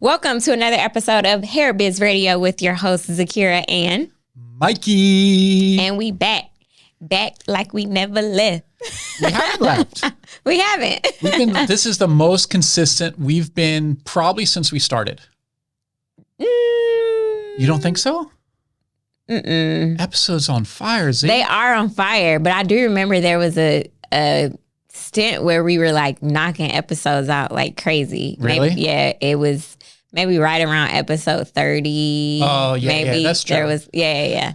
Welcome to another episode of Biz Radio with your hosts, Zakiyrah and Mikey. And we back like we never left. We haven't left. We haven't. This is the most consistent we've been probably since we started. You don't think so? Episodes on fire, Z. They are on fire, but I do remember there was a stint where we were like knocking episodes out like crazy. Really? Maybe, it was maybe right around episode 30. Oh, yeah, maybe that's true. There was, yeah.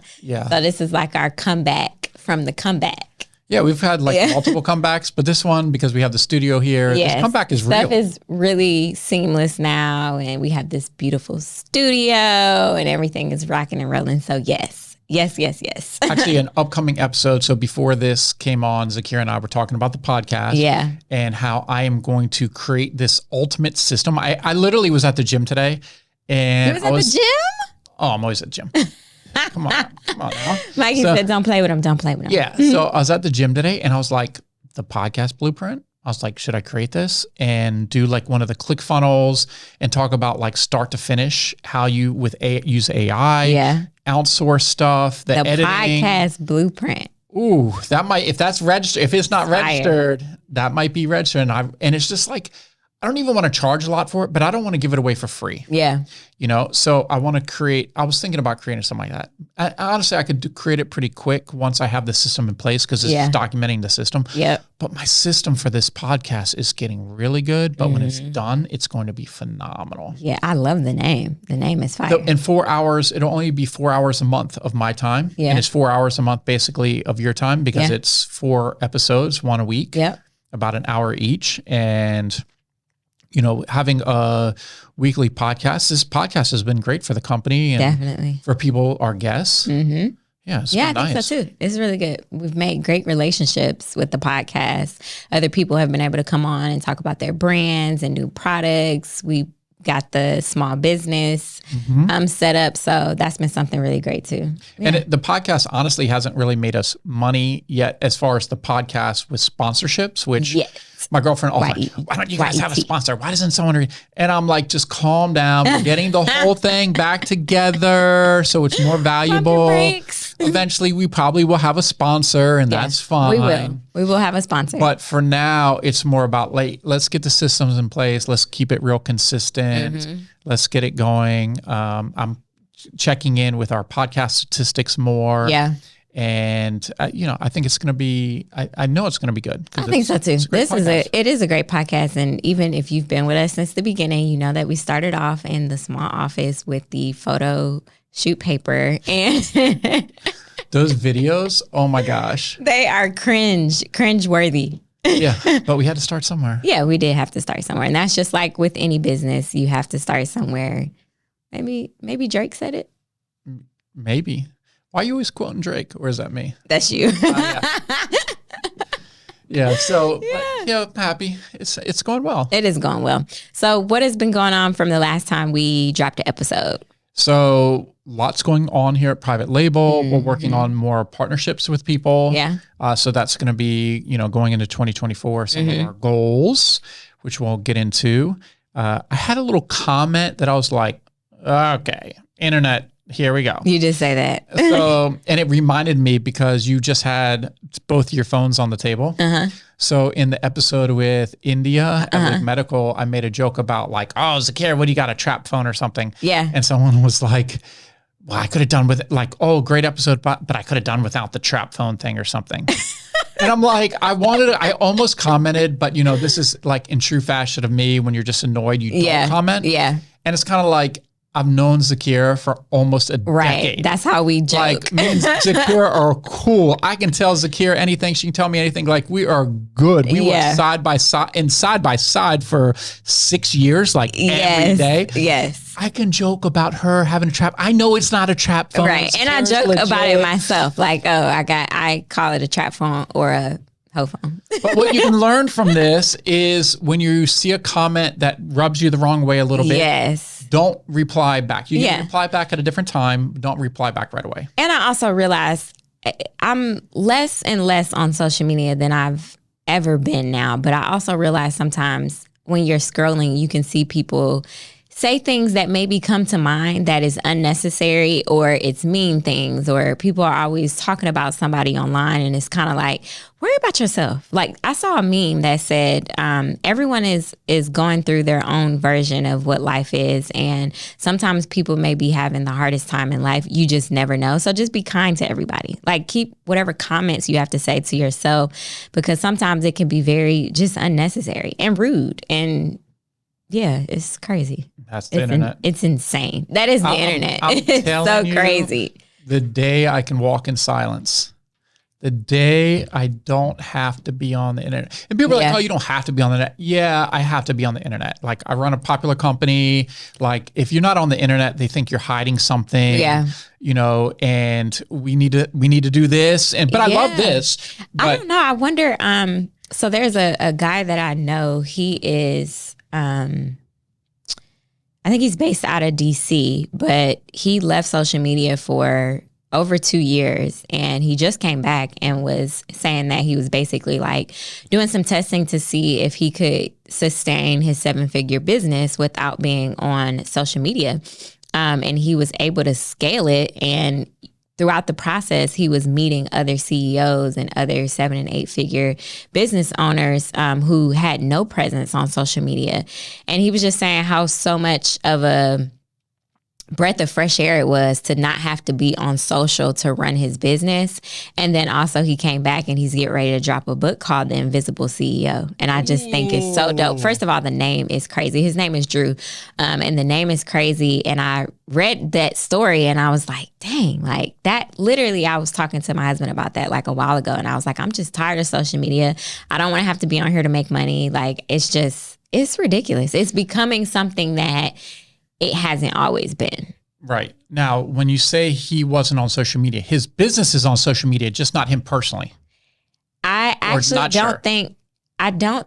So this is like our comeback from the comeback. Yeah, we've had multiple comebacks, but this one, because we have the studio here, this comeback is real. Stuff is really seamless now, and we have this beautiful studio, and everything is rocking and rolling. So yes. Actually, an upcoming episode. So before this came on, Zakira and I were talking about the podcast. Yeah. And how I am going to create this ultimate system. I literally was at the gym today. And you was at the gym? Oh, I'm always at the gym. Come on now. Mikey said, don't play with him. Yeah. So I was at the gym today and I was like, the podcast blueprint. I was like, should I create this and do like one of the click funnels and talk about like start to finish, how you use AI, outsource stuff, the editing. Podcast blueprint. Ooh, that might, if that's registered, if it's not registered, that might be registered. And it's just like, I don't even want to charge a lot for it, but I don't want to give it away for free. Yeah. So I want to I was thinking about creating something like that. Honestly, I could create it pretty quick once I have the system in place because it's documenting the system. Yep. But my system for this podcast is getting really good. But when it's done, it's going to be phenomenal. Yeah, I love the name. The name is fire. So in 4 hours, it'll only be 4 hours a month of my time. Yeah. And it's 4 hours a month basically of your time because it's 4 episodes, one a week. Yep. About an hour each. And having a weekly podcast, this podcast has been great for the company and definitely for people, our guests. Mm-hmm. Yeah, I think so too. It's really good. We've made great relationships with the podcast. Other people have been able to come on and talk about their brands and new products. We got the small business set up. So that's been something really great too. Yeah. And the podcast honestly hasn't really made us money yet as far as the podcast with sponsorships, which my girlfriend always like, why don't you guys have a sponsor? Why doesn't someone read? And I'm like, just calm down. We're getting the whole thing back together so it's more valuable. Eventually, we probably will have a sponsor and that's fine. We will have a sponsor. But for now, it's more about let's get the systems in place. Let's keep it real consistent. Let's get it going. I'm checking in with our podcast statistics more. Yeah. And, I think it's going to be, I know it's going to be good. I think so too. It is a great podcast. And even if you've been with us since the beginning, you know that we started off in the small office with the photo shoot paper and those videos. Oh my gosh. They are cringe worthy. Yeah. But we had to start somewhere. Yeah, we did have to start somewhere. And that's just like with any business, you have to start somewhere. Maybe Drake said it. Maybe. Why are you always quoting Drake? Or is that me? That's you. Yeah. So, I'm happy. It's going well. It is going well. So what has been going on from the last time we dropped an episode? So lots going on here at Private Label. We're working on more partnerships with people. Yeah. So that's going to be, going into 2024, some of our goals, which we'll get into. I had a little comment that I was like, okay, internet, here we go. You just say that. And it reminded me because you just had both your phones on the table. So in the episode with India and with medical, I made a joke about like, oh, Zakira, what do you got, a trap phone or something? Yeah. And someone was like, well, I could have done with it, like, oh, great episode, but I could have done without the trap phone thing or something. And I'm like, I almost commented, but this is like in true fashion of me, when you're just annoyed, you don't comment. Yeah. And it's kind of like, I've known Zakira for almost a decade. That's how we joke. Like, me and Zakira are cool. I can tell Zakira anything. She can tell me anything. Like, we are good. We were side by side for 6 years, like every day. Yes. I can joke about her having a trap. I know it's not a trap phone. Right. And I joke about it myself. Like, I call it a trap phone or a hoe phone. But what you can learn from this is when you see a comment that rubs you the wrong way a little bit. Don't reply back. You can reply back at a different time. Don't reply back right away. And I also realized I'm less and less on social media than I've ever been now. But I also realize sometimes when you're scrolling, you can see people say things that maybe come to mind that is unnecessary, or it's mean things, or people are always talking about somebody online, and it's kind of like, worry about yourself. Like, I saw a meme that said everyone is going through their own version of what life is, and sometimes people may be having the hardest time in life. You just never know. So just be kind to everybody. Like, keep whatever comments you have to say to yourself, because sometimes it can be very just unnecessary and rude. And yeah, it's crazy. That's the internet. It's insane. That is the internet. It's so crazy. The day I can walk in silence, the day I don't have to be on the internet. And people are like, oh, you don't have to be on the internet. Yeah, I have to be on the internet. Like, I run a popular company. Like, if you're not on the internet, they think you're hiding something. Yeah. You know, and we need to do this. But I love this. But I don't know. I wonder, so there's a guy that I know. He is I think he's based out of DC, but he left social media for over 2 years, and he just came back and was saying that he was basically like doing some testing to see if he could sustain his 7-figure business without being on social media. And he was able to scale it, and throughout the process, he was meeting other CEOs and other 7- and 8-figure business owners who had no presence on social media. And he was just saying how so much of a breath of fresh air it was to not have to be on social to run his business. And then also he came back and he's getting ready to drop a book called The Invisible CEO. And I just think it's so dope. First of all, the name is crazy. His name is Drew. And the name is crazy. And I read that story and I was like, dang, like that literally, I was talking to my husband about that like a while ago. And I was like, I'm just tired of social media. I don't want to have to be on here to make money. Like, it's ridiculous. It's becoming something that it hasn't always been. Right. Now, when you say he wasn't on social media, his business is on social media, just not him personally. I actually don't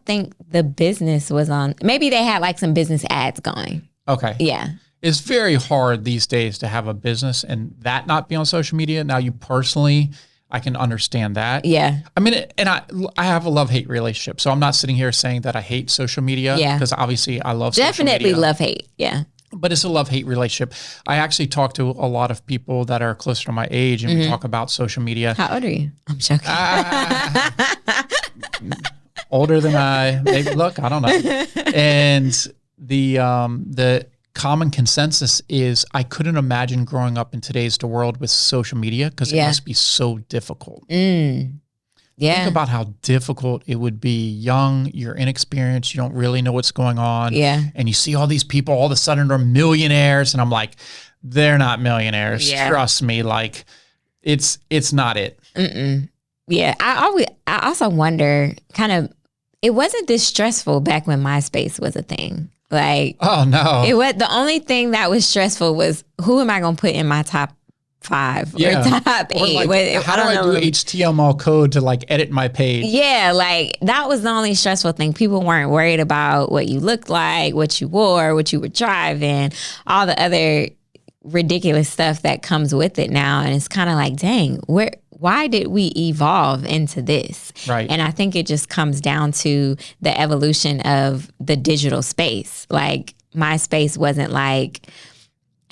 think the business was on. Maybe they had like some business ads going. Okay. Yeah. It's very hard these days to have a business and that not be on social media. Now, you personally, I can understand that. Yeah. I mean, and I have a love-hate relationship. So I'm not sitting here saying that I hate social media. Yeah. Because obviously I love social media. Definitely love-hate. Yeah. But it's a love-hate relationship. I actually talk to a lot of people that are closer to my age, and we talk about social media. How old are you? I'm joking. Older than I. Maybe, look, I don't know. And the common consensus is I couldn't imagine growing up in today's world with social media because it must be so difficult. Yeah. Think about how difficult it would be. Young, you're inexperienced, you don't really know what's going on. Yeah. And you see all these people all of a sudden they're millionaires. And I'm like, they're not millionaires. Yeah. Trust me. Like, it's not it. Yeah. I also wonder it wasn't this stressful back when MySpace was a thing. Like, oh no. The only thing that was stressful was who am I going to put in my top 5 or top 8. Like, how do I do HTML code to like edit my page? Yeah, like that was the only stressful thing. People weren't worried about what you looked like, what you wore, what you were driving, all the other ridiculous stuff that comes with it now. And it's kind of like, dang, why did we evolve into this? Right. And I think it just comes down to the evolution of the digital space. Like, MySpace wasn't like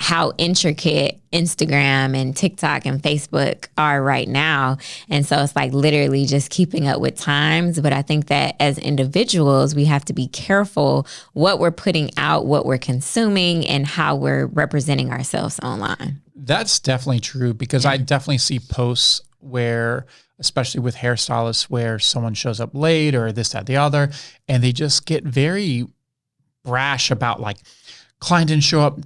how intricate Instagram and TikTok and Facebook are right now. And so it's like literally just keeping up with times. But I think that as individuals, we have to be careful what we're putting out, what we're consuming, and how we're representing ourselves online. That's definitely true, because I definitely see posts where, especially with hairstylists, where someone shows up late or this, that, the other, and they just get very brash about like, client didn't show up,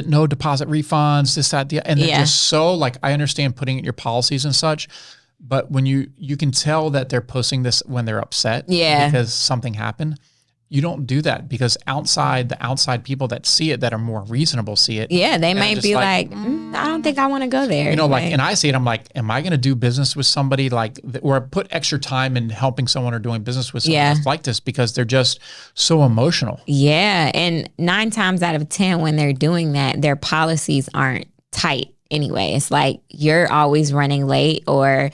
no deposit refunds, this, that, and they're just so like, I understand putting in your policies and such, but when you can tell that they're posting this when they're upset because something happened. You don't do that, because the outside people that see it, that are more reasonable, see it. Yeah, they might be like, I don't think I want to go there. You know, like, and I see it, I'm like, am I going to do business with somebody like, or put extra time in helping someone or doing business with someone else like this, because they're just so emotional. Yeah, and 9 times out of 10, when they're doing that, their policies aren't tight anyway. It's like, you're always running late, or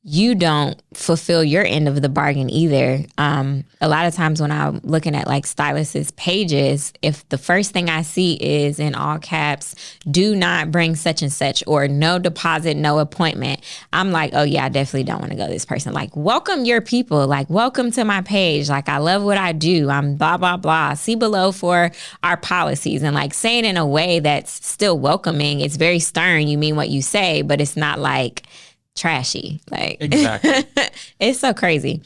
you don't fulfill your end of the bargain either. A lot of times when I'm looking at like stylists' pages, if the first thing I see is in all caps, do not bring such and such, or no deposit, no appointment, I'm like, oh yeah, I definitely don't want to go to this person. Like, welcome your people, like welcome to my page. Like, I love what I do. I'm blah, blah, blah. See below for our policies, and like saying in a way that's still welcoming. It's very stern. You mean what you say, but it's not like trashy. Like, exactly. It's so crazy.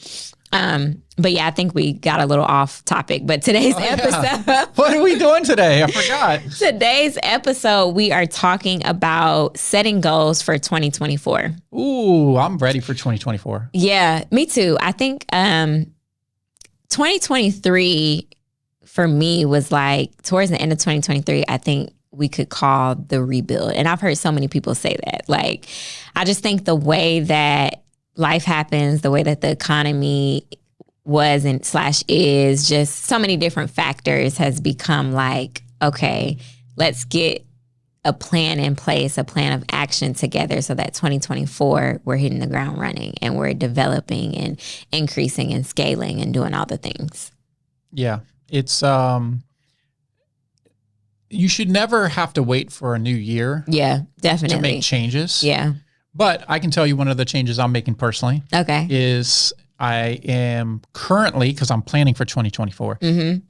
But yeah, I think we got a little off topic, but today's episode. What are we doing today? I forgot. Today's episode, we are talking about setting goals for 2024. Ooh, I'm ready for 2024. Yeah, me too. I think 2023 for me was like towards the end of 2023, I think we could call the rebuild. And I've heard so many people say that. Like, I just think the way that life happens, the way that the economy was and / is, just so many different factors has become like, okay, let's get a plan in place, a plan of action together so that 2024, we're hitting the ground running and we're developing and increasing and scaling and doing all the things. Yeah. It's, you should never have to wait for a new year. Yeah, definitely. To make changes. Yeah. But I can tell you one of the changes I'm making personally. Okay. Is I am currently, because I'm planning for 2024,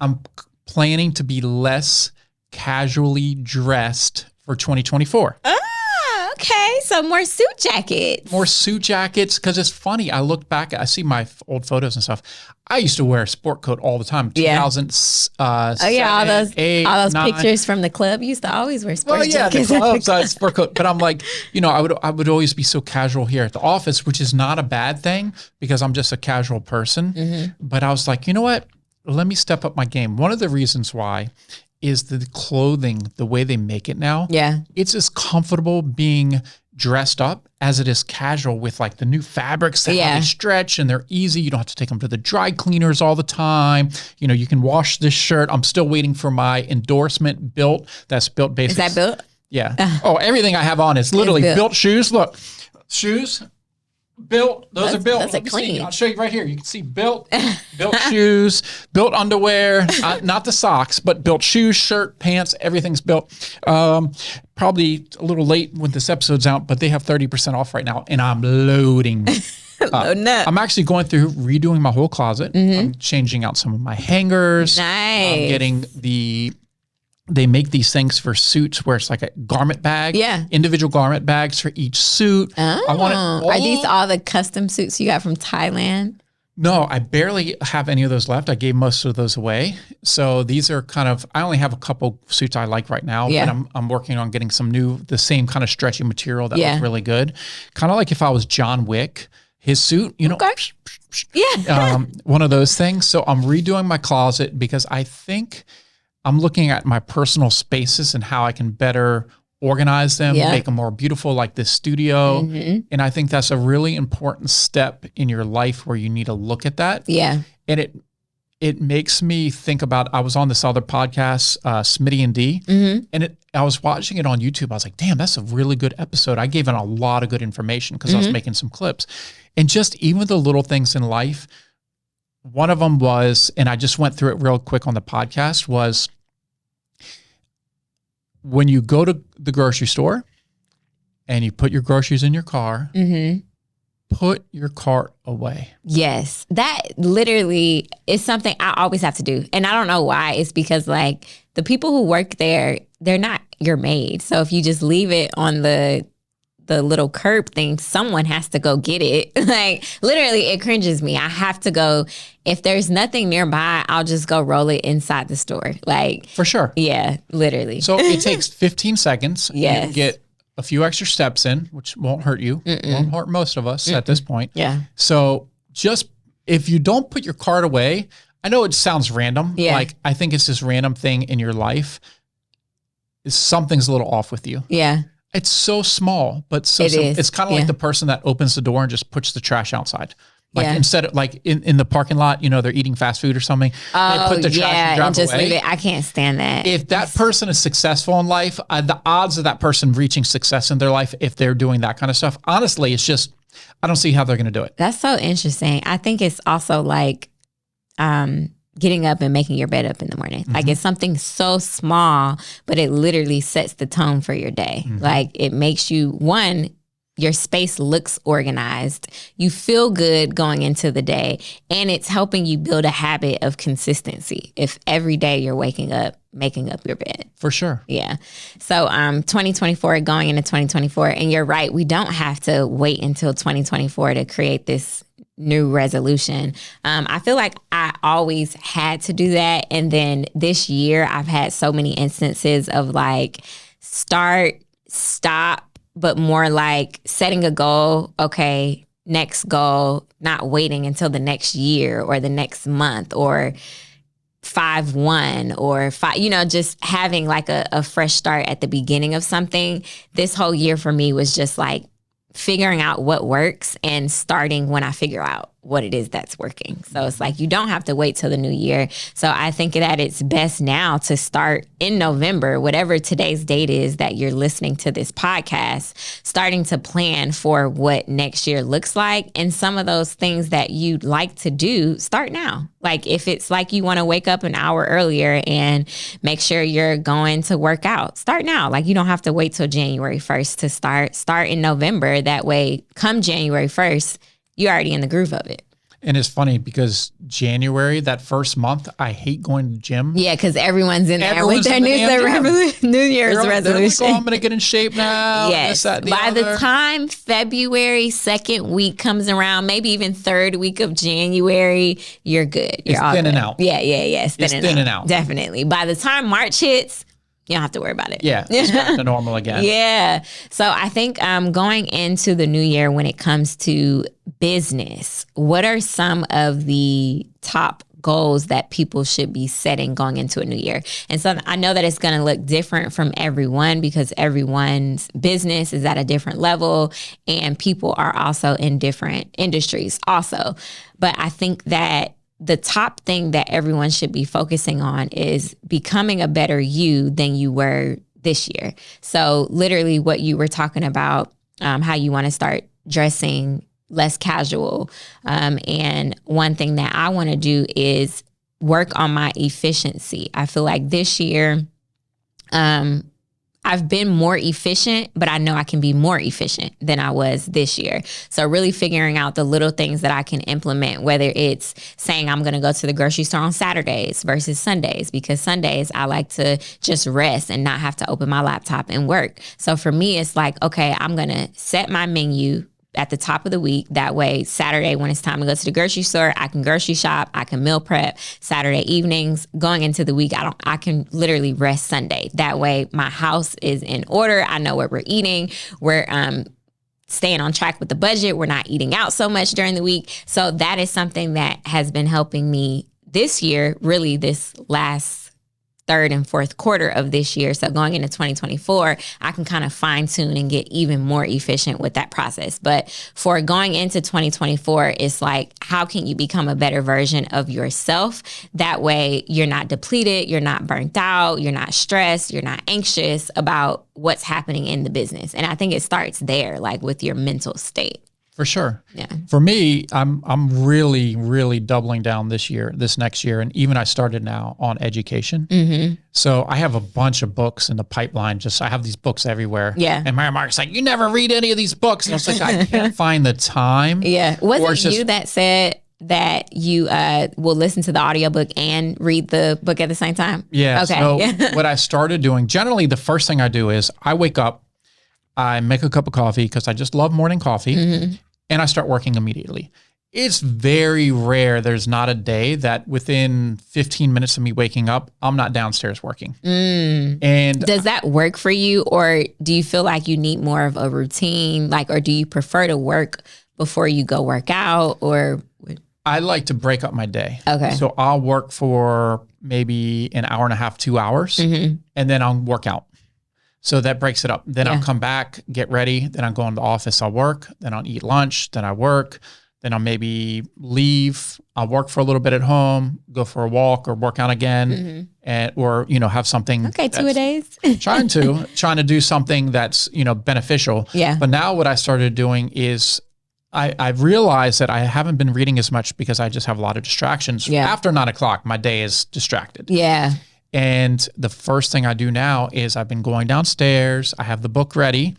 I'm planning to be less casually dressed for 2024. Okay, so more suit jackets. More suit jackets, because it's funny. I look back, I see my old photos and stuff. I used to wear a sport coat all the time. Yeah. 2007, all those 9. pictures from the club. You used to always wear sports jackets. The club sport coat. But I'm like, I would always be so casual here at the office, which is not a bad thing because I'm just a casual person. But I was like, you know what? Let me step up my game. One of the reasons why is the clothing, the way they make it now. Yeah. It's as comfortable being dressed up as it is casual with like the new fabrics that how they stretch and they're easy. You don't have to take them to the dry cleaners all the time. You can wash this shirt. I'm still waiting for my endorsement Built. That's Built Basics. Is that Built? Yeah. Everything I have on is literally built shoes. Look, shoes. Built. Those are Built. Those are clean. I'll show you right here. You can see Built shoes, Built underwear, not the socks, but Built shoes, shirt, pants, everything's Built. Probably a little late when this episode's out, but they have 30% off right now, and I'm loading. I'm actually going through redoing my whole closet. I'm changing out some of my hangers. Nice. I'm getting they make these things for suits where it's like a garment bag. Yeah. Individual garment bags for each suit. Oh. Are these all the custom suits you got from Thailand? No, I barely have any of those left. I gave most of those away. So these are I only have a couple suits I like right now, but I'm working on getting some the same kind of stretchy material that looks really good. Kind of like if I was John Wick, his suit, one of those things. So I'm redoing my closet because I think I'm looking at my personal spaces and how I can better organize them, make them more beautiful, like this studio. And I think that's a really important step in your life where you need to look at that. Yeah. And it makes me think about, I was on this other podcast, Smitty and D, and I was watching it on YouTube. I was like, damn, that's a really good episode. I gave it a lot of good information because I was making some clips. And just even the little things in life, one of them was, and I just went through it real quick on the podcast, was when you go to the grocery store and you put your groceries in your car, put your cart away. Yes. That literally is something I always have to do. And I don't know why. It's because like the people who work there, they're not your maid. So if you just leave it on the little curb thing, someone has to go get it. Like literally it cringes me. I have to go. If there's nothing nearby, I'll just go roll it inside the store. Like for sure. Yeah, literally. So it takes 15 seconds. Yes. You get a few extra steps in, which won't hurt you. Won't hurt most of us at this point. Yeah. So just if you don't put your cart away, I know it sounds random. Yeah. Like I think it's this random thing in your life. Something's a little off with you. Yeah. It's so small, but so simple. It's kind of like the person that opens the door and just puts the trash outside. Like instead of like in the parking lot, they're eating fast food or something. Oh, they put the trash and drive just away. leave it. I can't stand that. If that person is successful in life, the odds of that person reaching success in their life, if they're doing that kind of stuff, honestly, it's just I don't see how they're going to do it. That's so interesting. I think it's also like getting up and making your bed up in the morning. Like it's something so small, but it literally sets the tone for your day. Like it makes you, one, your space looks organized. You feel good going into the day, and it's helping you build a habit of consistency. If every day you're waking up, making up your bed. For sure. Yeah. So 2024, going into 2024, and you're right, we don't have to wait until 2024 to create this new resolution. I feel like I always had to do that. And then this year I've had so many instances of like start, stop, but more like setting a goal. Okay, next goal, not waiting until the next year or the next month or 5-1 or 5, just having like a fresh start at the beginning of something. This whole year for me was just like figuring out what works and starting when I figure out what it is that's working. So it's like you don't have to wait till the new year. So I think that it's best now to start in November, whatever today's date is that you're listening to this podcast, starting to plan for what next year looks like. And some of those things that you'd like to do, start now. Like if it's like you want to wake up an hour earlier and make sure you're going to work out, start now. Like you don't have to wait till January 1st to start in November. That way, come January 1st, you're already in the groove of it. And it's funny because January, that first month, I hate going to the gym. Yeah, because everyone's in there with their New Year's resolution. Like, I'm going to get in shape now. Yes. By the time February 2nd week comes around, maybe even 3rd week of January, you're good. You're all thinning out. Yeah. It's thinning out. Definitely. By the time March hits, you don't have to worry about it. Yeah, it's back to normal again. Yeah. So I think going into the new year when it comes to business, what are some of the top goals that people should be setting going into a new year? And so I know that it's going to look different from everyone because everyone's business is at a different level and people are also in different industries also. But I think that the top thing that everyone should be focusing on is becoming a better you than you were this year. So literally what you were talking about, how you want to start dressing less casual. And one thing that I want to do is work on my efficiency. I feel like this year, I've been more efficient, but I know I can be more efficient than I was this year. So really figuring out the little things that I can implement, whether it's saying I'm going to go to the grocery store on Saturdays versus Sundays, because Sundays I like to just rest and not have to open my laptop and work. So for me, it's like, okay, I'm going to set my menu at the top of the week. That way, Saturday, when it's time to go to the grocery store, I can grocery shop, I can meal prep. Saturday evenings, going into the week, I can literally rest Sunday. That way, my house is in order. I know what we're eating. We're staying on track with the budget. We're not eating out so much during the week. So that is something that has been helping me this year, really this last 3rd and 4th quarter of this year. So going into 2024, I can kind of fine tune and get even more efficient with that process. But for going into 2024, it's like, how can you become a better version of yourself? That way you're not depleted, you're not burnt out, you're not stressed, you're not anxious about what's happening in the business. And I think it starts there, like with your mental state. For sure. Yeah. For me, I'm really, really doubling down this next year. And even I started now on education. Mm-hmm. So I have a bunch of books in the pipeline. I have these books everywhere. Yeah. And Mark's like, you never read any of these books. And I was like, I can't find the time. Yeah. Was it you that said that you will listen to the audiobook and read the book at the same time? Yeah. Okay. So what I started doing, generally the first thing I do is I wake up, I make a cup of coffee because I just love morning coffee, mm-hmm. and I start working immediately. It's very rare. There's not a day that within 15 minutes of me waking up, I'm not downstairs working. And does that work for you, or do you feel like you need more of a routine? Or do you prefer to work before you go work out, or? I like to break up my day. Okay. So I'll work for maybe an hour and a half, 2 hours, mm-hmm. and then I'll work out. So that breaks it up. Then I'll come back, get ready. Then I'll go in the office. I'll work. Then I'll eat lunch. Then I work. Then I'll maybe leave. I'll work for a little bit at home, go for a walk or work out again, mm-hmm. or have something. Okay, 2-a-days. trying to do something that's beneficial. Yeah. But now what I started doing is I've realized that I haven't been reading as much because I just have a lot of distractions. Yeah. After 9 o'clock, my day is distracted. Yeah. And the first thing I do now is I've been going downstairs. I have the book ready.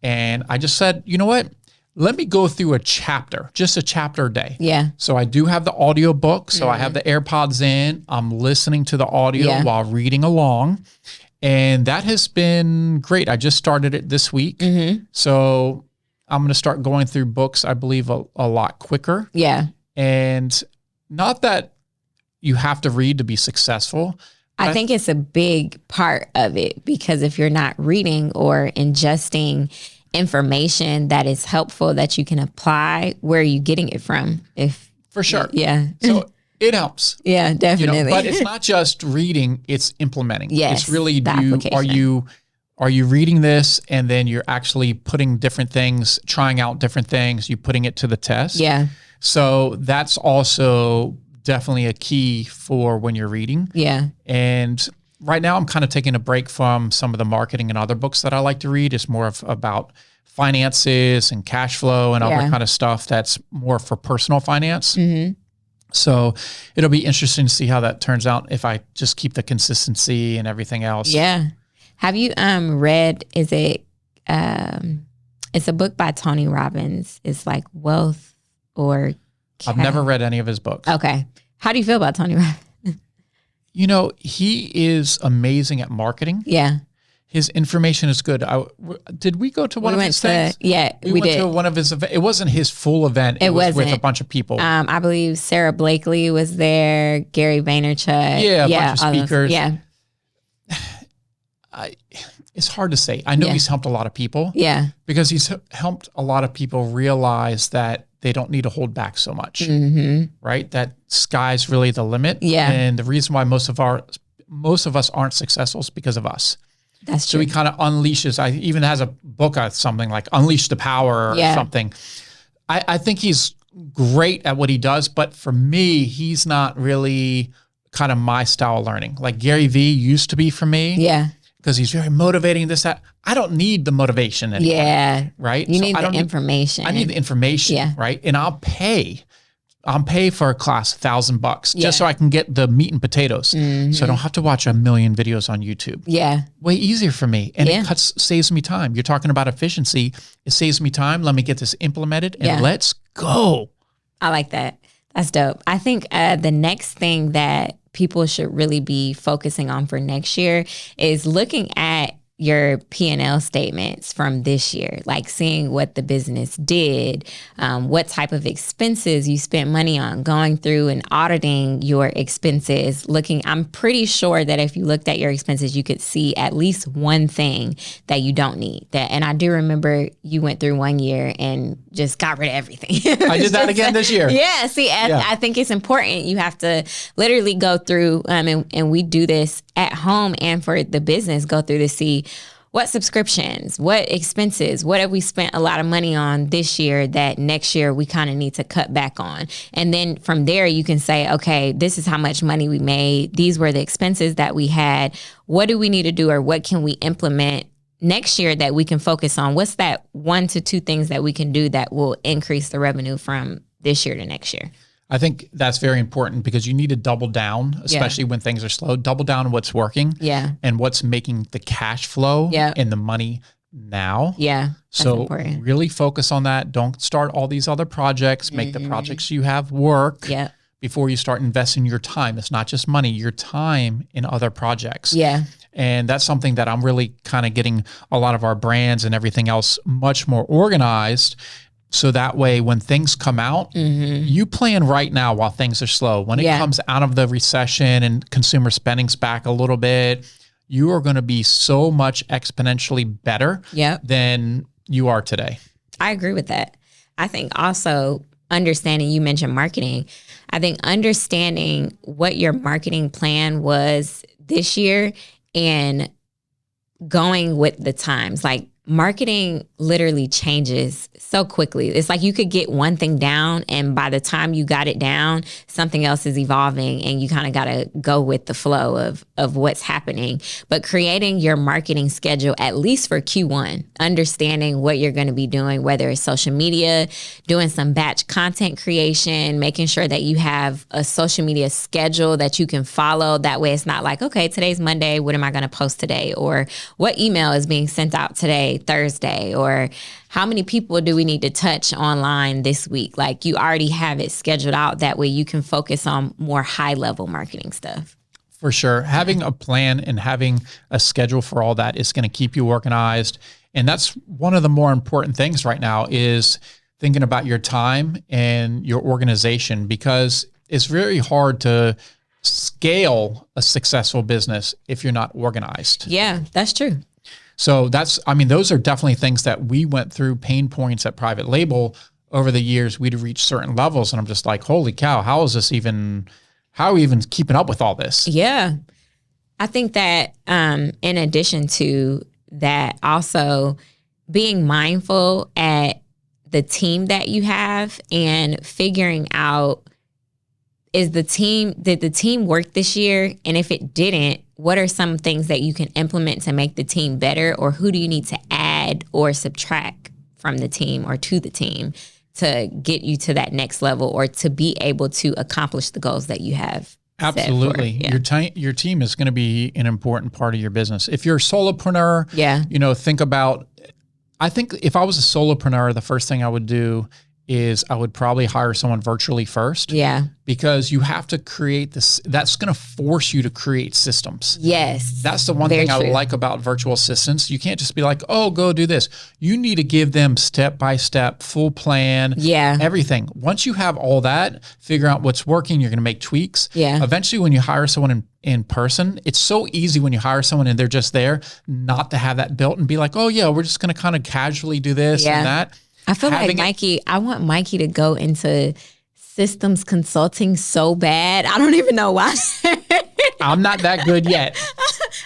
And I just said, you know what? Let me go through a chapter, just a chapter a day. Yeah. So I do have the audio book. So I have the AirPods in. I'm listening to the audio while reading along. And that has been great. I just started it this week. So I'm going to start going through books, I believe, a lot quicker. Yeah. And not that you have to read to be successful. I think it's a big part of it, because if you're not reading or ingesting information that is helpful that you can apply, where are you getting it from? For sure. Yeah. So it helps. Yeah, definitely. But it's not just reading, it's implementing. Yes. It's really are you reading this and then you're actually putting different things, trying out different things, you putting it to the test. Yeah. So that's also definitely a key for when you're reading. Yeah. And right now I'm kind of taking a break from some of the marketing and other books that I like to read. It's more about finances and cash flow and other kind of stuff that's more for personal finance. So it'll be interesting to see how that turns out if I just keep the consistency and everything else. Yeah. Have you read, it's a book by Tony Robbins. It's like Wealth or I've never read any of his books. Okay. How do you feel about Tony Robbins? You know, he is amazing at marketing. Yeah. His information is good. Did we go to one of his things? Yeah, we went did. to one of his events. It wasn't his full event. It was with a bunch of people. I believe Sarah Blakely was there, Gary Vaynerchuk. Yeah, a bunch of speakers. Yeah. It's hard to say. I know he's helped a lot of people. Yeah. Because he's helped a lot of people realize that they don't need to hold back so much, right? That sky's really the limit. Yeah. And the reason why most of us aren't successful is because of us. That's true. So he kind of unleashes. I even has a book of something like Unleash the Power or something. I think he's great at what he does, but for me, he's not really kind of my style of learning. Like Gary Vee used to be for me. Yeah. Because he's very motivating, this, that. I don't need the motivation anymore. Yeah. Right? You need the information. I need the information, right? And I'll pay for a class $1,000 just so I can get the meat and potatoes. So I don't have to watch a million videos on YouTube. Yeah. Way easier for me. And it saves me time. You're talking about efficiency. It saves me time. Let me get this implemented and let's go. I like that. That's dope. I think the next thing that people should really be focusing on for next year is looking at your P&L statements from this year, like seeing what the business did, what type of expenses you spent money on, going through and auditing your expenses, I'm pretty sure that if you looked at your expenses, you could see at least one thing that you don't need. And I do remember you went through one year and just got rid of everything. I did that again this year. Yeah. See, I think it's important. You have to literally go through, and we do this at home and for the business, go through to see what subscriptions, what expenses, what have we spent a lot of money on this year that next year we kind of need to cut back on. And then from there, you can say, okay, this is how much money we made. These were the expenses that we had. What do we need to do, or what can we implement next year that we can focus on? What's that 1 to 2 things that we can do that will increase the revenue from this year to next year? I think that's very important because you need to double down, especially when things are slow. Double down on what's working and what's making the cash flow and the money now. Yeah. So important. Really focus on that. Don't start all these other projects. Make the projects you have work before you start investing your time. It's not just money, your time in other projects. Yeah. And that's something that I'm really kind of getting a lot of our brands and everything else much more organized. So that way, when things come out, you plan right now while things are slow. When it comes out of the recession and consumer spending's back a little bit, you are going to be so much exponentially better than you are today. I agree with that. I think also understanding, you mentioned marketing. I think understanding what your marketing plan was this year and going with the times, like marketing literally changes so quickly. It's like you could get one thing down, and by the time you got it down, something else is evolving, and you kind of got to go with the flow of what's happening. But creating your marketing schedule, at least for Q1, understanding what you're going to be doing, whether it's social media, doing some batch content creation, making sure that you have a social media schedule that you can follow. That way it's not like, okay, today's Monday, what am I going to post today? Or what email is being sent out today, Thursday? Or how many people do we need to touch online this week? Like, you already have it scheduled out. That way you can focus on more high level marketing stuff. For sure. Having a plan and having a schedule for all that is going to keep you organized. And that's one of the more important things right now, is thinking about your time and your organization, because it's very hard to scale a successful business if you're not organized. Yeah, that's true. So those are definitely things that we went through, pain points at Private Label over the years. We'd reach certain levels, and I'm just like, holy cow, how are we even keeping up with all this? Yeah. I think that in addition to that, also being mindful at the team that you have and figuring out, did the team work this year? And if it didn't, what are some things that you can implement to make the team better? Or who do you need to add or subtract from the team or to the team to get you to that next level, or to be able to accomplish the goals that you have? Absolutely. Yeah. Your team is going to be an important part of your business. If you're a solopreneur, think about, I think if I was a solopreneur, the first thing I would do is I would probably hire someone virtually first. Yeah. Because you have to create this, that's going to force you to create systems. Yes. That's the one thing I like about virtual assistants. You can't just be like, oh, go do this. You need to give them step-by-step, full plan, everything. Once you have all that, figure out what's working, you're going to make tweaks. Yeah. Eventually, when you hire someone in person, it's so easy when you hire someone and they're just there not to have that built and be like, oh yeah, we're just going to kind of casually do this and that. I feel like I want Mikey to go into systems consulting so bad. I don't even know why. I'm not that good yet.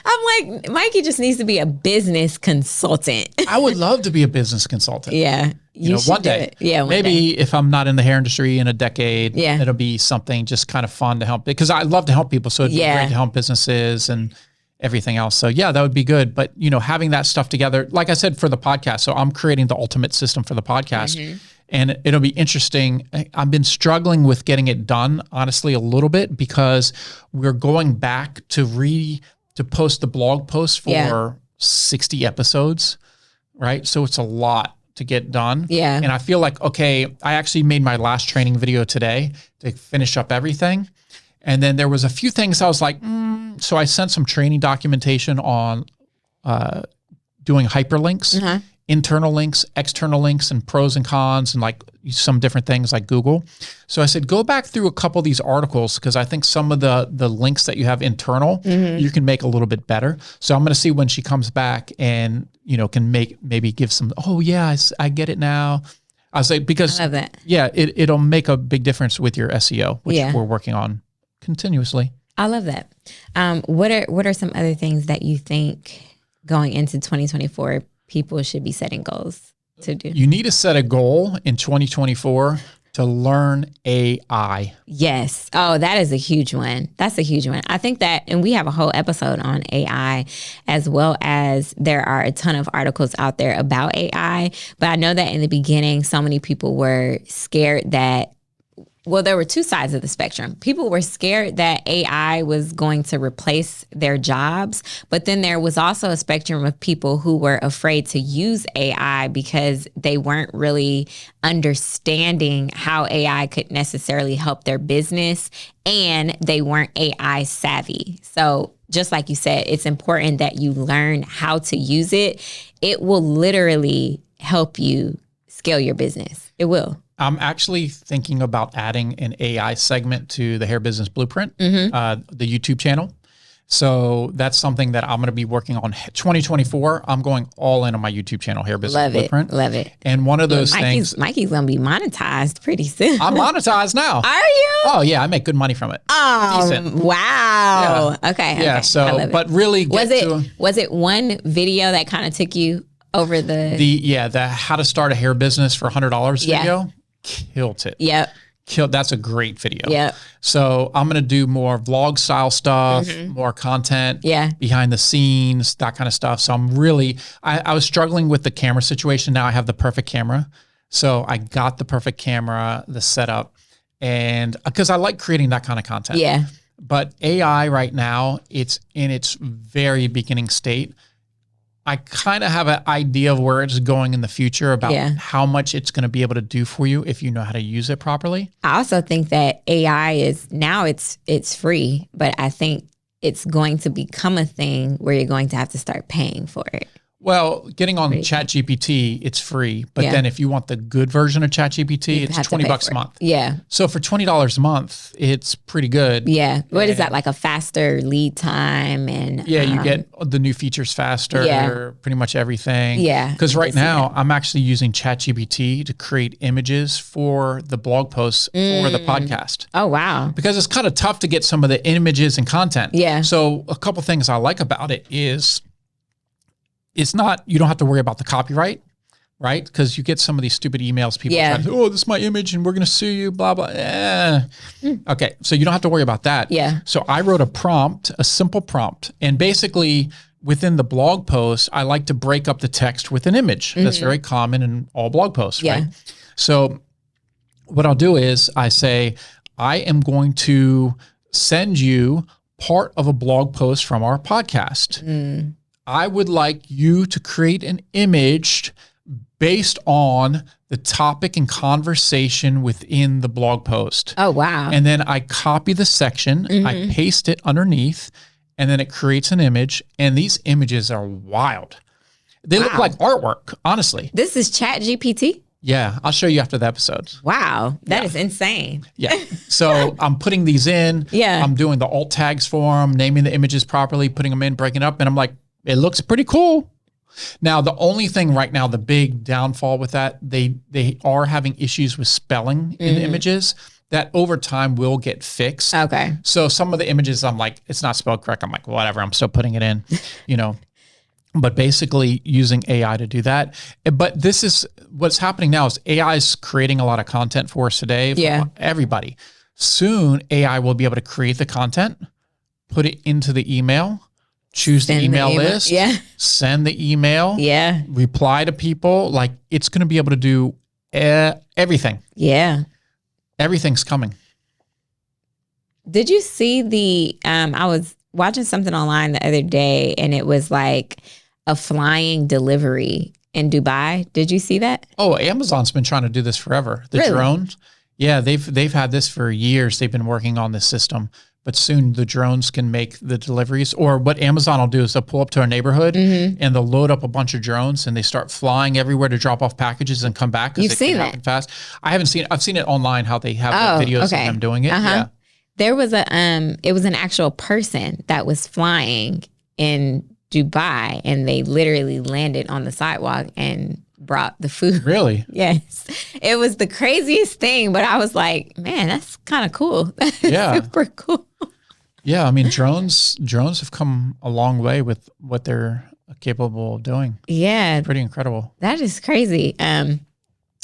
I'm like, Mikey just needs to be a business consultant. I would love to be a business consultant. Yeah. You know, one day. Yeah. Maybe if I'm not in the hair industry in a decade, it'll be something just kind of fun to help, because I love to help people. So it'd be great to help businesses and everything else. So yeah, that would be good. But having that stuff together, like I said, for the podcast, so I'm creating the ultimate system for the podcast, and it'll be interesting. I've been struggling with getting it done, honestly, a little bit, because we're going back to post the blog post for 60 episodes, right? So it's a lot to get done. Yeah. And I feel like, okay, I actually made my last training video today to finish up everything. And then there was a few things I was like, so I sent some training documentation on doing hyperlinks, internal links, external links, and pros and cons, and like some different things like Google. So I said, go back through a couple of these articles, because I think some of the links that you have internal, you can make a little bit better. So I'm going to see when she comes back and, can maybe give some, oh yeah, I get it now. I was like, because I love that. Yeah, it'll make a big difference with your SEO, which we're working on continuously. I love that. What are some other things that you think going into 2024 people should be setting goals to do? You need to set a goal in 2024 to learn AI. Yes. Oh, that is a huge one. That's a huge one. I think that, and we have a whole episode on AI, as well as there are a ton of articles out there about AI. But I know that in the beginning, so many people were scared that, well, there were two sides of the spectrum. People were scared that AI was going to replace their jobs, but then there was also a spectrum of people who were afraid to use AI because they weren't really understanding how AI could necessarily help their business, and they weren't AI savvy. So just like you said, it's important that you learn how to use it. It will literally help you scale your business. It will. I'm actually thinking about adding an AI segment to the Hair Business Blueprint, the YouTube channel. So that's something that I'm going to be working on. 2024, I'm going all in on my YouTube channel, Hair Business Blueprint. Love it. And one of those things. Mikey's going to be monetized pretty soon. I'm monetized now. Are you? Oh, yeah. I make good money from it. Decent. Wow. Yeah. Okay. Yeah. So, but really was it one video that kind of took you over the how to start a hair business for $100 video. Killed it. Yep. That's a great video. Yep. So I'm going to do more vlog style stuff, more content, behind the scenes, that kind of stuff. So I'm really, I was struggling with the camera situation. Now I have the perfect camera. So I got the perfect camera, the setup, and because I like creating that kind of content. Yeah. But AI right now, it's in its very beginning state. I kind of have an idea of where it's going in the future about how much it's going to be able to do for you if you know how to use it properly. I also think that AI is now it's free, but I think it's going to become a thing where you're going to have to start paying for it. Well, getting on ChatGPT, it's free. But then if you want the good version of ChatGPT, it's $20 a month. Yeah. So for $20 a month, it's pretty good. Yeah. What is that, like a faster lead time? And you get the new features faster, pretty much everything. Yeah. Because right now, I'm actually using ChatGPT to create images for the blog posts for the podcast. Oh, wow. Because it's kind of tough to get some of the images and content. Yeah. So a couple things I like about it is it's not, you don't have to worry about the copyright, right? Because you get some of these stupid emails, people try to say, oh, this is my image and we're going to sue you, blah, blah. Okay, so you don't have to worry about that. Yeah. So I wrote a simple prompt. And basically within the blog post, I like to break up the text with an image. That's very common in all blog posts, right? So what I'll do is I say, I am going to send you part of a blog post from our podcast. I would like you to create an image based on the topic and conversation within the blog post. Oh, wow. And then I copy the section, I paste it underneath, and then it creates an image. And these images are wild. They look like artwork, honestly. This is ChatGPT? Yeah, I'll show you after the episode. Wow, that is insane. Yeah. So I'm putting these in. Yeah. I'm doing the alt tags for them, naming the images properly, putting them in, breaking up. And I'm like, it looks pretty cool. Now, the only thing right now, the big downfall with that, they are having issues with spelling in the images that over time will get fixed. Okay. So some of the images, I'm like, it's not spelled correct. I'm like, whatever, I'm still putting it in, But basically using AI to do that. But this is what's happening now is AI is creating a lot of content for us today. For everybody. Soon, AI will be able to create the content, put it into the email, choose the email list, send the email, reply to people. Like it's going to be able to do everything. Yeah. Everything's coming. Did you see I was watching something online the other day and it was like a flying delivery in Dubai. Did you see that? Oh, Amazon's been trying to do this forever. The drones. Yeah, they've had this for years. They've been working on this system. But soon the drones can make the deliveries. Or what Amazon will do is they'll pull up to a neighborhood and they'll load up a bunch of drones and they start flying everywhere to drop off packages and come back. You've seen that? Fast. I haven't seen it. I've seen it online how they have the videos of them doing it. Yeah. There was it was an actual person that was flying in Dubai and they literally landed on the sidewalk and brought the food. Really? Yes. It was the craziest thing, but I was like, man, that's kind of cool. Yeah. Super cool. Yeah. I mean, drones have come a long way with what they're capable of doing. Yeah. Pretty incredible. That is crazy.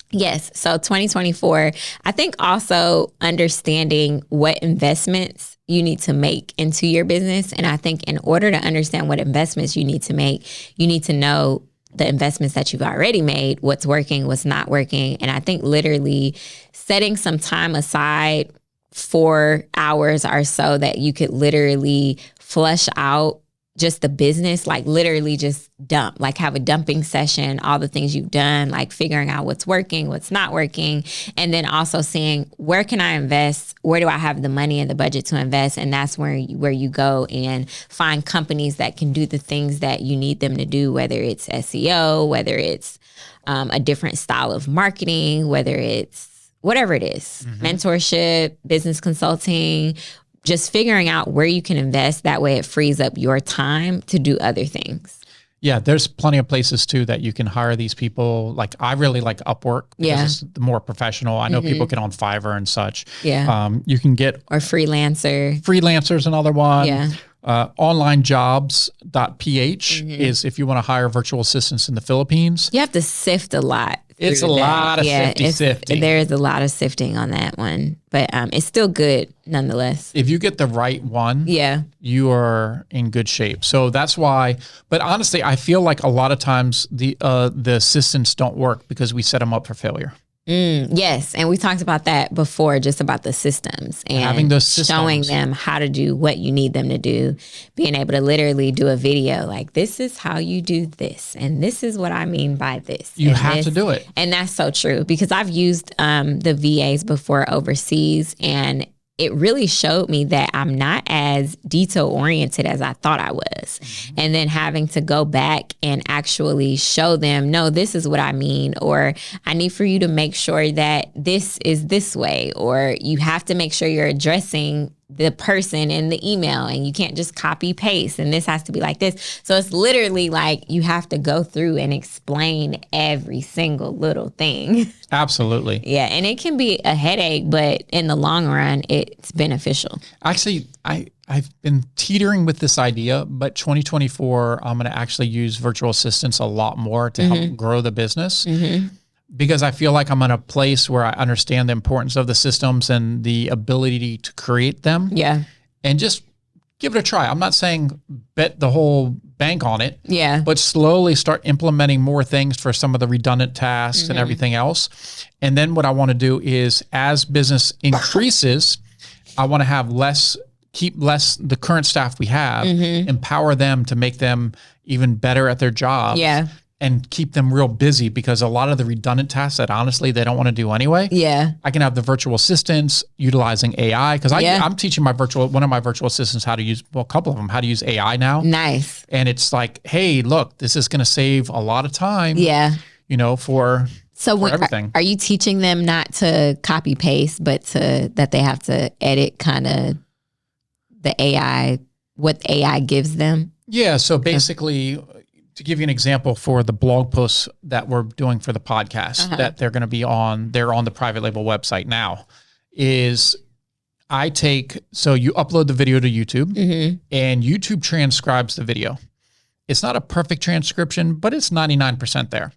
Yes. So 2024, I think also understanding what investments you need to make into your business. And I think in order to understand what investments you need to make, you need to know the investments that you've already made, what's working, what's not working. And I think literally setting some time aside 4 hours or so that you could literally flush out just the business, like literally just dump, like have a dumping session, all the things you've done, like figuring out what's working, what's not working. And then also seeing where can I invest? Where do I have the money and the budget to invest? And that's where you go and find companies that can do the things that you need them to do, whether it's SEO, whether it's a different style of marketing, whether it's whatever it is, mentorship, business consulting, just figuring out where you can invest. That way it frees up your time to do other things. Yeah, there's plenty of places too that you can hire these people. Like I really like Upwork because it's more professional. I know people get on Fiverr and such. Yeah. You can get or Freelancer. Freelancer's another one. Yeah. onlinejobs.ph is if you want to hire virtual assistants in the Philippines. You have to sift a lot. It's a lot of sifting. There is a lot of sifting on that one, but it's still good nonetheless. If you get the right one, you are in good shape. So that's why. But honestly, I feel like a lot of times the assistants don't work because we set them up for failure. Yes, and we talked about that before, just about the systems and having those systems, showing them how to do what you need them to do, being able to literally do a video like, this is how you do this, and this is what I mean by this. You have to do it. And that's so true, because I've used the VAs before overseas, and it really showed me that I'm not as detail oriented as I thought I was. And then having to go back and actually show them, no, this is what I mean, or I need for you to make sure that this is this way, or you have to make sure you're addressing the person in the email and you can't just copy paste and this has to be like this. So it's literally like you have to go through and explain every single little thing. Absolutely. Yeah. And it can be a headache, but in the long run, it's beneficial. Actually, I've been teetering with this idea, but 2024, I'm going to actually use virtual assistants a lot more to help grow the business. Because I feel like I'm in a place where I understand the importance of the systems and the ability to create them. Yeah. And just give it a try. I'm not saying bet the whole bank on it. Yeah. But slowly start implementing more things for some of the redundant tasks and everything else. And then what I want to do is, as business increases, I want to have keep less the current staff we have, empower them to make them even better at their jobs. Yeah. And keep them real busy, because a lot of the redundant tasks that honestly they don't want to do anyway. Yeah. I can have the virtual assistants utilizing AI, because I'm teaching one of my virtual assistants how to use, a couple of them, how to use AI now. Nice. And it's like, hey, look, this is going to save a lot of time. Yeah. For everything. Are you teaching them not to copy paste, but that they have to edit kind of the AI, what AI gives them? Yeah. So basically, to give you an example, for the blog posts that we're doing for the podcast that they're going to be on, they're on the private label website now, is so you upload the video to YouTube and YouTube transcribes the video. It's not a perfect transcription, but it's 99% there.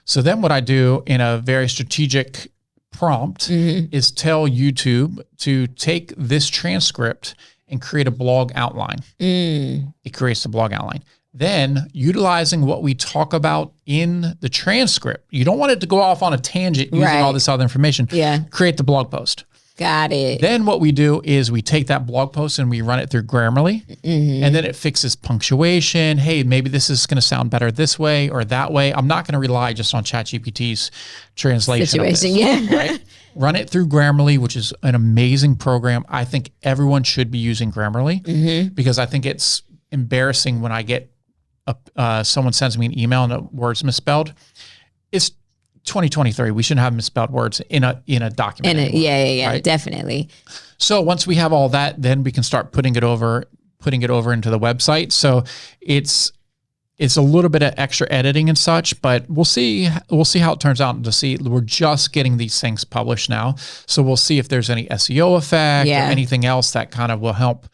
So then what I do in a very strategic prompt is tell YouTube to take this transcript and create a blog outline. It creates the blog outline. Then, utilizing what we talk about in the transcript, you don't want it to go off on a tangent using all this other information. Yeah. Create the blog post. Got it. Then what we do is we take that blog post and we run it through Grammarly, and then it fixes punctuation. Hey, maybe this is going to sound better this way or that way. I'm not going to rely just on ChatGPT's translation of this, right? Run it through Grammarly, which is an amazing program. I think everyone should be using Grammarly because I think it's embarrassing when I get someone sends me an email and the word's misspelled. It's 2023. We shouldn't have misspelled words in a document. Yeah, right? Definitely. So once we have all that, then we can start putting it over into the website. So it's a little bit of extra editing and such, but we'll see how it turns out. We're just getting these things published now, so we'll see if there's any SEO effect or anything else that kind of will help.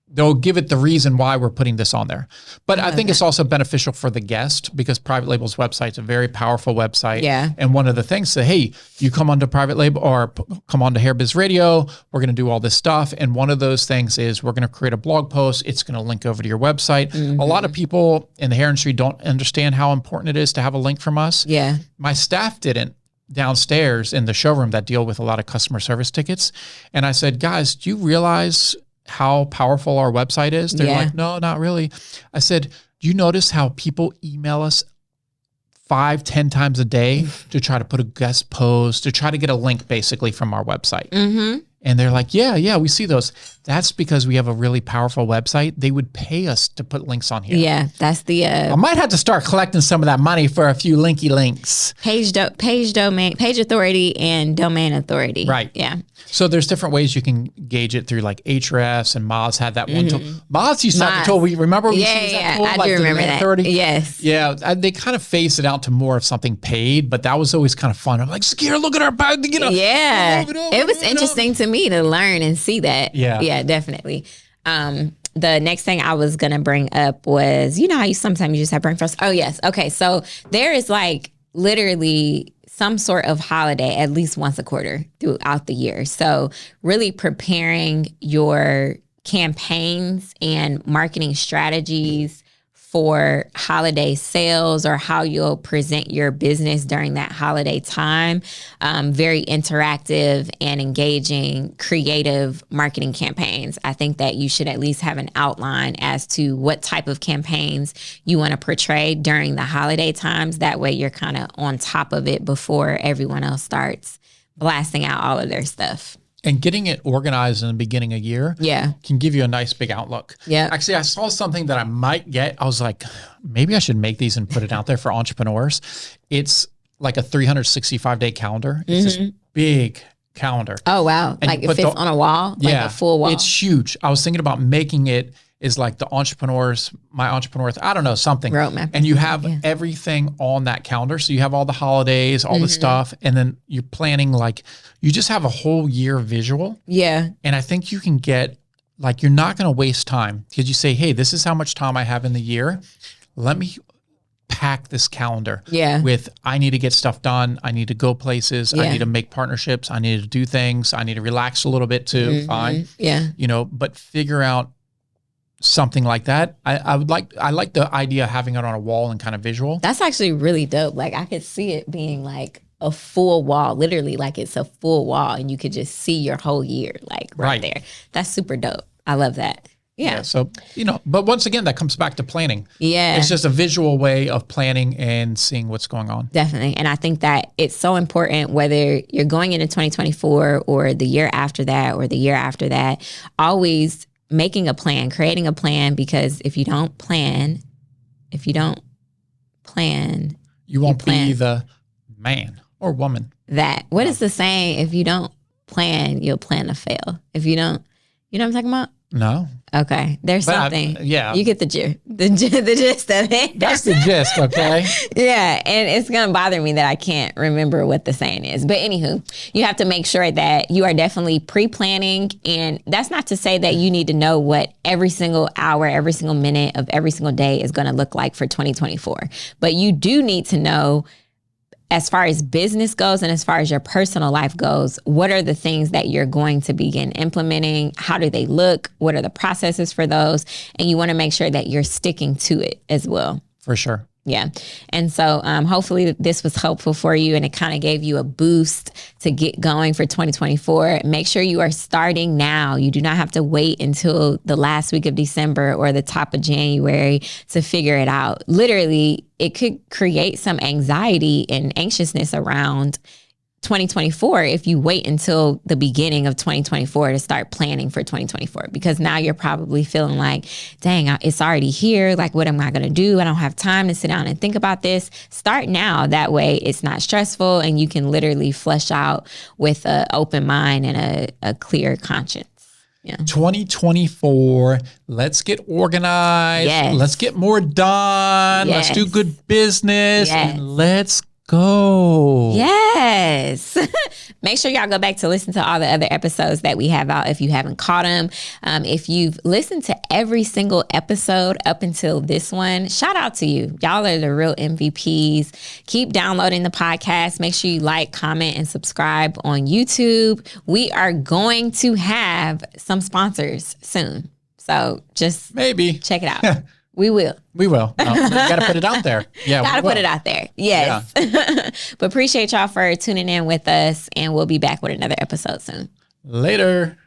They'll give it the reason why we're putting this on there. But I think it's also beneficial for the guest, because Private Label's website is a very powerful website. Yeah. And one of the things that, hey, you come onto Private Label or come onto Biz Radio, we're going to do all this stuff. And one of those things is we're going to create a blog post. It's going to link over to your website. A lot of people in the hair industry don't understand how important it is to have a link from us. Yeah. My staff didn't downstairs in the showroom that deal with a lot of customer service tickets. And I said, guys, do you realize how powerful our website is? They're like, no, not really. I said, do you notice how people email us 5-10 times a day to try to put a guest post, to try to get a link basically from our website? And they're like, yeah, we see those. That's because we have a really powerful website. They would pay us to put links on here. Yeah, that's the... I might have to start collecting some of that money for a few linky links. Page authority and domain authority. Right. Yeah. So there's different ways you can gauge it through, like Ahrefs, and Moz had that one tool. Moz used to have the tool. We remember we used that tool, I like do remember domain that. authority? Yes. Yeah, they kind of phased it out to more of something paid, but that was always kind of fun. I'm like, Zakiyrah, look at our Yeah. It was interesting to me to learn and see that. Yeah. Yeah, definitely. The next thing I was going to bring up was, you know how sometimes you just have brain frost? Oh, yes. Okay. So there is like literally some sort of holiday at least once a quarter throughout the year. So really preparing your campaigns and marketing strategies for holiday sales or how you'll present your business during that holiday time. Very interactive and engaging, creative marketing campaigns. I think that you should at least have an outline as to what type of campaigns you want to portray during the holiday times. That way you're kind of on top of it before everyone else starts blasting out all of their stuff. And getting it organized in the beginning of the year can give you a nice big outlook. Yeah. Actually, I saw something that I might get. I was like, maybe I should make these and put it out there for entrepreneurs. It's like a 365-day calendar. It's this big calendar. Oh, wow. And like it fits on a wall? Like a full wall? It's huge. I was thinking about making it is like the entrepreneurs, my entrepreneurs, I don't know, something. Roadmap. And you have everything on that calendar. So you have all the holidays, all the stuff, and then you're planning like, you just have a whole year visual. Yeah. And I think you can get, like, you're not going to waste time because you say, hey, this is how much time I have in the year. Let me pack this calendar with, I need to get stuff done. I need to go places. I need to make partnerships. I need to do things. I need to relax a little bit too. Fine. Yeah. You know, but figure out something like that. I like the idea of having it on a wall and kind of visual. That's actually really dope. Like I could see it being like a full wall, literally like it's a full wall and you could just see your whole year like right there. That's super dope. I love that. Yeah. So, you know, but once again, that comes back to planning. Yeah. It's just a visual way of planning and seeing what's going on. Definitely. And I think that it's so important whether you're going into 2024 or the year after that or the year after that, always making a plan, creating a plan, because if you don't plan, you won't be the man or woman. What is the saying? If you don't plan, you'll plan to fail. If you don't, you know what I'm talking about? No. Okay. There's something. You get the gist of it. That's the gist, okay? Yeah. And it's going to bother me that I can't remember what the saying is. But anywho, you have to make sure that you are definitely pre-planning. And that's not to say that you need to know what every single hour, every single minute of every single day is going to look like for 2024. But you do need to know, as far as business goes and as far as your personal life goes, what are the things that you're going to begin implementing? How do they look? What are the processes for those? And you want to make sure that you're sticking to it as well. For sure. Yeah. And so hopefully this was helpful for you and it kind of gave you a boost to get going for 2024. Make sure you are starting now. You do not have to wait until the last week of December or the top of January to figure it out. Literally, it could create some anxiety and anxiousness around 2024 if you wait until the beginning of 2024 to start planning for 2024, because now you're probably feeling like, dang, it's already here. Like, what am I going to do? I don't have time to sit down and think about this. Start now. That way it's not stressful and you can literally flesh out with an open mind and a clear conscience. Yeah. 2024, let's get organized. Yes. Let's get more done. Yes. Let's do good business. Yes. And let's go. Yes. Make sure y'all go back to listen to all the other episodes that we have out if you haven't caught them. If you've listened to every single episode up until this one, shout out to you. Y'all are the real MVPs. Keep downloading the podcast. Make sure you like, comment, and subscribe on YouTube. We are going to have some sponsors soon. So just maybe check it out. We will. We will. You got to put it out there. Yeah, got to put it out there. Yes. Yeah. But appreciate y'all for tuning in with us, and we'll be back with another episode soon. Later.